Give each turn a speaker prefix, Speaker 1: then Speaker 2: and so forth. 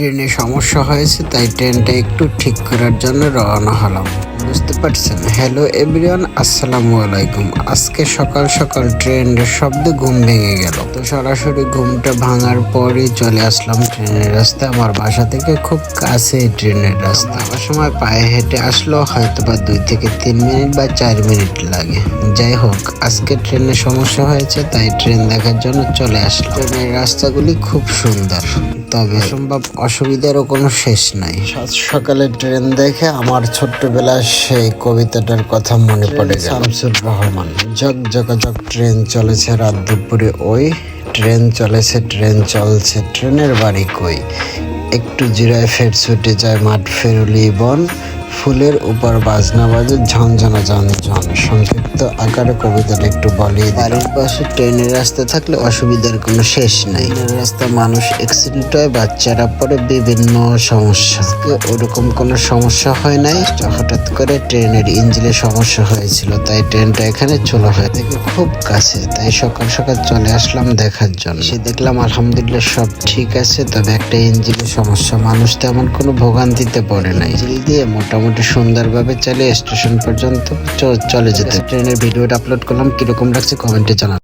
Speaker 1: ট্রেনে সমস্যা হয়েছে, তাই ট্রেনটা একটু ঠিক করার জন্য রওনা হলাম। বুঝতে পারছেন? হ্যালো এভরিওয়ান, আসসালামু আলাইকুম। আজকে সকাল সকাল ট্রেনের শব্দে ঘুম ভেঙে গেল, তো সরাসরি ঘুমটা ভাঙার পরই চলে আসলাম ট্রেনের রাস্তায়। আমার বাসা থেকে খুব কাছে ট্রেনের রাস্তা, আমার সময় পায়ে হেঁটে আসলো হয়তো বা 2 থেকে 3 মিনিট বা 4 মিনিট লাগে। যাই হোক, আজকে ট্রেনে সমস্যা হয়েছে, তাই ট্রেন দেখার জন্য চলে আসলাম। ট্রেনের রাস্তাগুলি খুব সুন্দর, তবে সম্ভব অসুবিধারও কোনো শেষ নাই। সকালে ট্রেন দেখে আমার ছোট্টবেলার সেই কবিতাটার কথা মনে পড়ে গেল। শামসুর রহমান। ঝকঝকাঝক ট্রেন চলেছে রাত দুপুরে, ওই ট্রেন চলেছে, ট্রেন চলছে, ট্রেনের বাড়ি কই, একটু জিরায় ফের ছুটে যায় মাঠ ফেরুলি বন, ফুলের উপর বাজনা বাজে ঝনঝনা ঝনঝন। সংক্ষিপ্ত আকারে কবিতাটা একটু বলি। বাড়ির পাশে ট্রেনের রাস্তা থাকলে অসুবিধার কোনো শেষ নাই। ট্রেনের রাস্তা মানুষ অ্যাক্সিডেন্ট হয়, বাচ্চারা পরে বিভিন্ন সমস্যা। ওরকম কোনো সমস্যা হয় নাই, হঠাৎ করে ট্রেনের ইঞ্জিনের সমস্যা হয়েছিল, তাই ট্রেনটা এখানে চলে হয় থেকে খুব কাছে, তাই সকাল সকাল চলে আসলাম দেখার জন্য। সে দেখলাম আলহামদুলিল্লাহ সব ঠিক আছে, তবে একটা ইঞ্জিনের সমস্যা। মানুষ তেমন কোনো ভোগান্তিতে পড়ে নাই। ইঞ্জিন দিয়ে মোটামুটি সুন্দরভাবে চালিয়ে স্টেশন পর্যন্ত চলে যেতে। ট্রেনের ভিডিওটা আপলোড করলাম, কিরকম লাগছে কমেন্টে জানান।